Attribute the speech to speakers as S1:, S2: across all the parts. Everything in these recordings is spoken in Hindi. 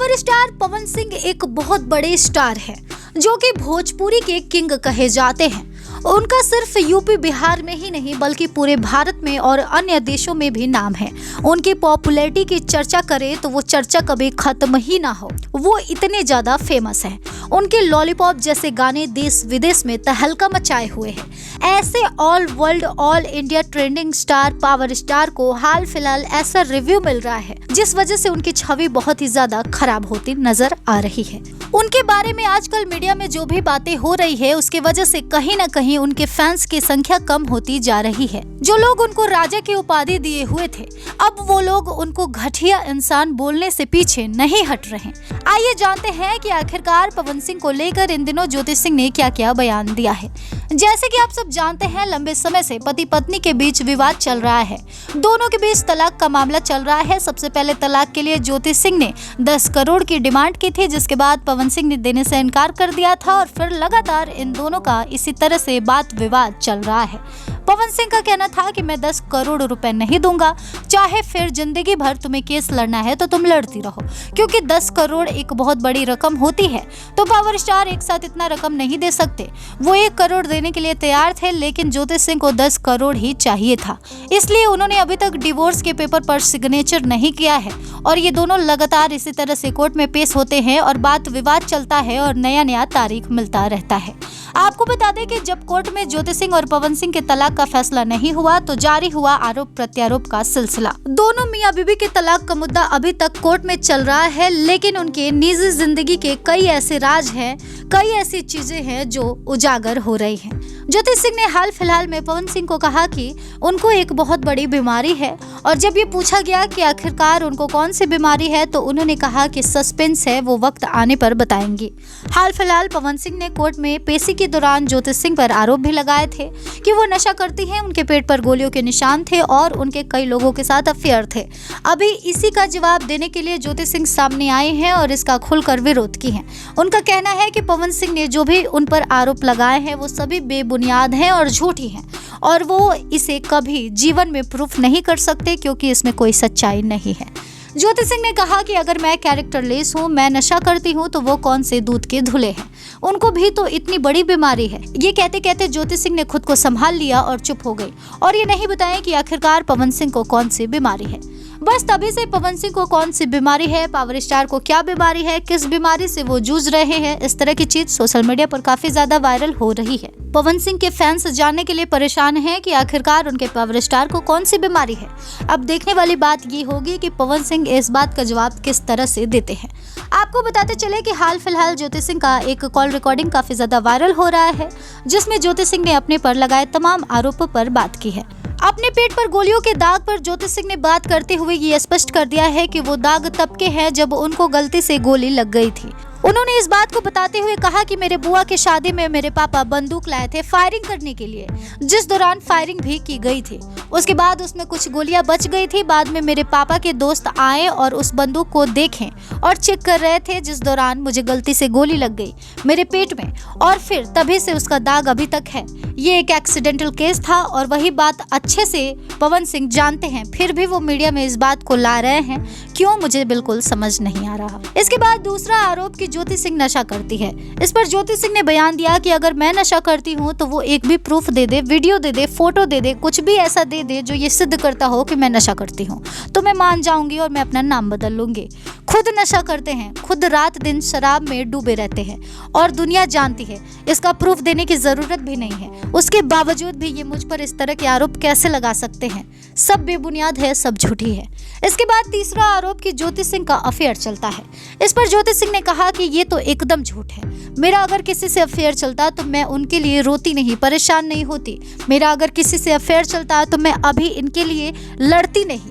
S1: पावर स्टार पवन सिंह एक बहुत बड़े स्टार हैं, जो कि भोजपुरी के किंग कहे जाते हैं। उनका सिर्फ यूपी बिहार में ही नहीं बल्कि पूरे भारत में और अन्य देशों में भी नाम है। उनकी पॉपुलैरिटी की चर्चा करें तो वो चर्चा कभी खत्म ही ना हो, वो इतने ज्यादा फेमस हैं। उनके लॉलीपॉप जैसे गाने देश विदेश में तहलका मचाए हुए हैं। ऐसे all world all India trending star power star को हाल फिलहाल ऐसा रिव्यू मिल रहा है जिस वजह से उनकी छवि बहुत ही ज्यादा खराब होती नजर आ रही है। उनके बारे में आजकल मीडिया में जो भी बातें हो रही है उसकी वजह से कहीं न कहीं उनके फैंस की संख्या कम होती जा रही है। जो लोग उनको राजा की उपाधि दिए हुए थे, अब वो लोग उनको घटिया इंसान बोलने से पीछे नहीं हट रहे। आइए जानते हैं कि आखिरकार पवन सिंह को लेकर इन दिनों ज्योति सिंह ने क्या क्या बयान दिया है। जैसे कि आप सब जानते हैं, लंबे समय से पति पत्नी के बीच विवाद चल रहा है। दोनों के बीच तलाक का मामला चल रहा है। सबसे पहले तलाक के लिए ज्योति सिंह ने 10 करोड़ की डिमांड की थी, जिसके बाद पवन सिंह ने देने से इनकार कर दिया था और फिर लगातार इन दोनों का इसी तरह से बात विवाद चल रहा है। पवन सिंह का कहना था कि मैं 10 करोड़ रुपए नहीं दूंगा, चाहे फिर जिंदगी भर तुम्हें केस लड़ना है तो तुम लड़ती रहो, क्योंकि 10 करोड़ एक बहुत बड़ी रकम होती है। तो पावर स्टार एक साथ इतना रकम नहीं दे सकते। वो 1 करोड़ देने के लिए तैयार थे, लेकिन ज्योति सिंह को 10 करोड़ ही चाहिए था। इसलिए उन्होंने अभी तक डिवोर्स के पेपर पर सिग्नेचर नहीं किया है और ये दोनों लगातार इसी तरह से कोर्ट में पेश होते हैं और बात विवाद चलता है और नया तारीख मिलता रहता है। आपको बता दें कि जब कोर्ट में ज्योति सिंह और पवन सिंह के तलाक का फैसला नहीं हुआ तो जारी हुआ आरोप प्रत्यारोप का सिलसिला। दोनों मियां बीवी के तलाक का मुद्दा अभी तक कोर्ट में चल रहा है, लेकिन उनके निजी जिंदगी के कई ऐसे राज हैं, कई ऐसी चीजें हैं जो उजागर हो रही हैं। ज्योति सिंह ने हाल फिलहाल में पवन सिंह को कहा कि उनको एक बहुत बड़ी बीमारी है, और जब ये पूछा गया कि आखिरकार उनको कौन सी बीमारी है तो उन्होंने कहा कि सस्पेंस है, वो वक्त आने पर बताएंगी। हाल फिलहाल पवन सिंह ने कोर्ट में पेशी के दौरान ज्योति सिंह पर आरोप भी लगाए थे कि वो नशा करती हैं, उनके पेट पर गोलियों के निशान थे और उनके कई लोगों के साथ अफेयर थे। अभी इसी का जवाब देने के लिए ज्योति सिंह सामने आए हैं और इसका खुलकर विरोध की है। उनका कहना है कि पवन सिंह ने जो भी उन पर आरोप लगाए हैं वो सभी बेबुनियाद हैं और झूठी हैं, और वो इसे कभी जीवन में प्रूफ नहीं कर सकते क्योंकि इसमें कोई सच्चाई नहीं है। ज्योति सिंह ने कहा कि अगर मैं कैरेक्टरलेस हूँ, मैं नशा करती हूँ, तो वो कौन से दूध के धुले हैं, उनको भी तो इतनी बड़ी बीमारी है। ये कहते कहते ज्योति सिंह ने खुद को संभाल लिया और चुप हो गई और ये नहीं बताया कि आखिरकार पवन सिंह को कौन सी बीमारी है। बस तभी से पवन सिंह को कौन सी बीमारी है, पावर स्टार को क्या बीमारी है, किस बीमारी से वो जूझ रहे हैं, इस तरह की चीज सोशल मीडिया पर काफी ज्यादा वायरल हो रही है। पवन सिंह के फैंस जानने के लिए परेशान हैं कि आखिरकार उनके पावर स्टार को कौन सी बीमारी है। अब देखने वाली बात ये होगी कि पवन सिंह इस बात का जवाब किस तरह से देते हैं। आपको बताते चले कि हाल फिलहाल ज्योति सिंह का एक कॉल रिकॉर्डिंग काफी ज्यादा वायरल हो रहा है, जिसमें ज्योति सिंह ने अपने पर लगाए तमाम आरोपों पर बात की है। अपने पेट पर गोलियों के दाग पर ज्योति सिंह ने बात करते हुए ये स्पष्ट कर दिया है कि वो दाग तब के हैं जब उनको गलती से गोली लग गई थी। उन्होंने इस बात को बताते हुए कहा कि मेरे बुआ की शादी में मेरे पापा बंदूक लाए थे फायरिंग करने के लिए, जिस दौरान फायरिंग भी की गई थी। उसके बाद उसमें कुछ गोलियां बच गई थी। बाद में मेरे पापा के दोस्त आए और उस बंदूक को देखें और चेक कर रहे थे, जिस दौरान मुझे गलती से गोली लग गई मेरे पेट में, और फिर तभी से उसका दाग अभी तक है। ये एक एक्सीडेंटल केस था और वही बात अच्छे से पवन सिंह जानते हैं, फिर भी वो मीडिया में इस बात को ला रहे हैं, क्यों मुझे बिल्कुल समझ नहीं आ रहा। इसके बाद दूसरा आरोप कि ज्योति सिंह नशा करती है। इस पर ज्योति सिंह ने बयान दिया कि अगर मैं नशा करती हूँ तो वो एक भी प्रूफ दे दे, वीडियो दे दे, फोटो दे दे, कुछ भी ऐसा दे दे जो ये सिद्ध करता हो कि मैं नशा करती हूँ, तो मैं मान जाऊंगी और मैं अपना नाम बदल लूंगी। खुद नशा करते हैं, खुद रात दिन शराब में डूबे रहते हैं और दुनिया जानती है, इसका प्रूफ देने की जरूरत भी नहीं है। उसके बावजूद भी ये मुझ पर इस तरह के आरोप कैसे लगा सकते हैं? सब बेबुनियाद है, सब झूठी है। इसके बाद तीसरा आरोप कि ज्योति सिंह का अफेयर चलता है। इस पर ज्योति सिंह ने कहा कि ये तो एकदम झूठ है। मेरा अगर किसी से अफेयर चलता तो मैं उनके लिए रोती नहीं, परेशान नहीं होती। मेरा अगर किसी से अफेयर चलता तो मैं अभी इनके लिए लड़ती नहीं,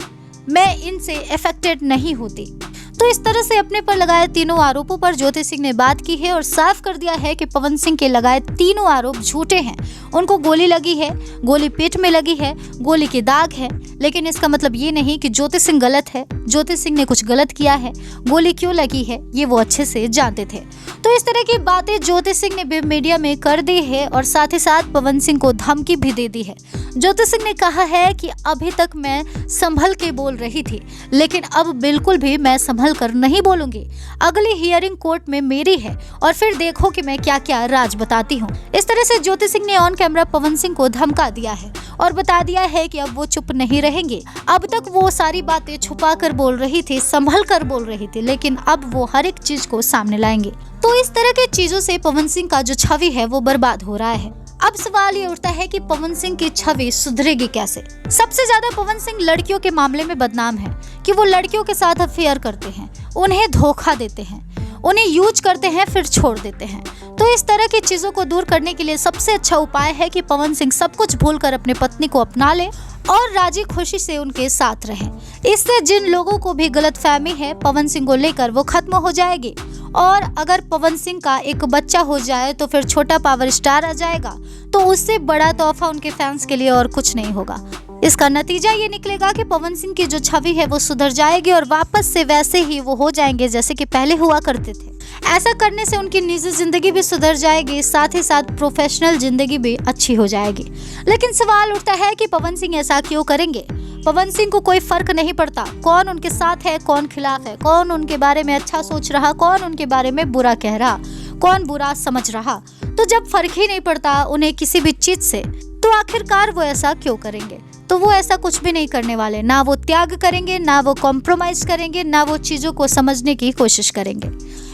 S1: मैं इनसे अफेक्टेड नहीं होती। तो इस तरह से अपने पर लगाए तीनों आरोपों पर ज्योति सिंह ने बात की है और साफ कर दिया है कि पवन सिंह के लगाए तीनों आरोप झूठे हैं। उनको गोली लगी है, गोली पेट में लगी है, गोली के दाग है, लेकिन इसका मतलब ये नहीं कि ज्योति सिंह गलत है, ज्योति सिंह ने कुछ गलत किया है। गोली क्यों लगी है ये वो अच्छे से जानते थे। तो इस तरह की बातें ज्योति सिंह ने मीडिया में कर दी है और साथ ही साथ पवन सिंह को धमकी भी दे दी है। ज्योति सिंह ने कहा है कि अभी तक मैं संभल के बोल रही थी, लेकिन अब बिल्कुल भी मैं संभल संभल कर नहीं बोलूंगी। अगली हियरिंग कोर्ट में मेरी है और फिर देखो कि मैं क्या क्या राज बताती हूँ। इस तरह से ज्योति सिंह ने ऑन कैमरा पवन सिंह को धमका दिया है और बता दिया है कि अब वो चुप नहीं रहेंगे। अब तक वो सारी बातें छुपा कर बोल रही थी, संभल कर बोल रही थी, लेकिन अब वो हर एक चीज को सामने लाएंगे। तो इस तरह की चीजों से पवन सिंह का जो छवि है वो बर्बाद हो रहा है। अब सवाल ये उठता है कि पवन सिंह की छवि सुधरेगी कैसे। सबसे ज्यादा पवन सिंह लड़कियों के मामले में बदनाम है कि वो लड़कियों के साथ अफेयर करते हैं, उन्हें धोखा देते हैं, उन्हें यूज करते हैं फिर छोड़ देते हैं। तो इस तरह की चीजों को दूर करने के लिए सबसे अच्छा उपाय है कि पवन सिंह सब कुछ भूलकर अपनी पत्नी को अपना ले और राजी खुशी से उनके साथ रहे। इससे जिन लोगों को भी गलतफहमी है पवन सिंह को लेकर वो खत्म हो जाएगी। और अगर पवन सिंह का एक बच्चा हो जाए तो फिर छोटा पावर स्टार आ जाएगा, तो उससे बड़ा तोहफा उनके फैंस के लिए और कुछ नहीं होगा। इसका नतीजा ये निकलेगा कि पवन सिंह की जो छवि है वो सुधर जाएगी और वापस से वैसे ही वो हो जाएंगे जैसे कि पहले हुआ करते थे। ऐसा करने से उनकी निजी जिंदगी भी सुधर जाएगी, साथ ही साथ प्रोफेशनल जिंदगी भी अच्छी हो जाएगी। लेकिन सवाल उठता है कि पवन सिंह ऐसा क्यों करेंगे। पवन सिंह को कोई फर्क नहीं पड़ता कौन उनके साथ है, कौन खिलाफ है, कौन उनके बारे में अच्छा सोच रहा, कौन उनके बारे में बुरा कह रहा, कौन बुरा समझ रहा। तो जब फर्क ही नहीं पड़ता उन्हें किसी भी चीज से, तो आखिरकार वो ऐसा क्यों करेंगे। तो वो ऐसा कुछ भी नहीं करने वाले, ना वो त्याग करेंगे, ना वो कॉम्प्रोमाइज करेंगे, ना वो चीजों को समझने की कोशिश करेंगे।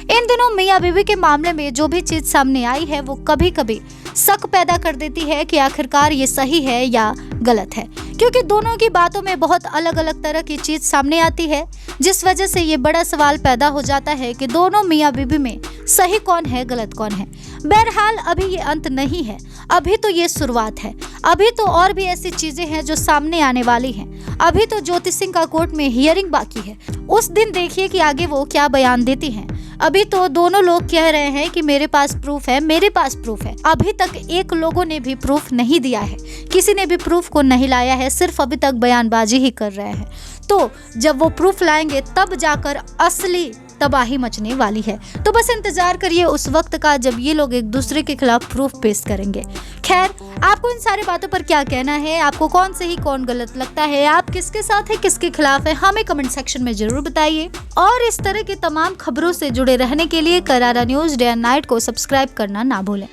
S1: इन दिनों मियां बीवी के मामले में जो भी चीज सामने आई है वो कभी कभी शक पैदा कर देती है कि आखिरकार ये सही है या गलत है, क्योंकि दोनों की बातों में बहुत अलग अलग तरह की चीज सामने आती है, जिस वजह से ये बड़ा सवाल पैदा हो जाता है कि दोनों मियां बीवी में सही कौन है, गलत कौन है। बहरहाल अभी ये अंत नहीं है, अभी तो ये शुरुआत है। अभी तो और भी ऐसी चीजें हैं जो सामने आने वाली हैं। अभी तो ज्योति सिंह का कोर्ट में हियरिंग बाकी है, उस दिन देखिए कि आगे वो क्या बयान देती हैं। अभी तो दोनों लोग कह रहे हैं कि मेरे पास प्रूफ है, मेरे पास प्रूफ है। अभी तक एक लोगों ने भी प्रूफ नहीं दिया है, किसी ने भी प्रूफ को नहीं लाया है, सिर्फ अभी तक बयानबाजी ही कर रहे हैं। तो जब वो प्रूफ लाएंगे तब जाकर असली तबाही मचने वाली है। तो बस इंतजार करिए उस वक्त का जब ये लोग एक दूसरे के खिलाफ प्रूफ पेश करेंगे। खैर, आपको इन सारी बातों पर क्या कहना है, आपको कौन सही कौन गलत लगता है, आप किसके साथ है किसके खिलाफ है, हमें कमेंट सेक्शन में जरूर बताइए। और इस तरह की तमाम खबरों से जुड़े रहने के लिए करारा न्यूज़ डे एंड नाइट को सब्सक्राइब करना ना भूलें।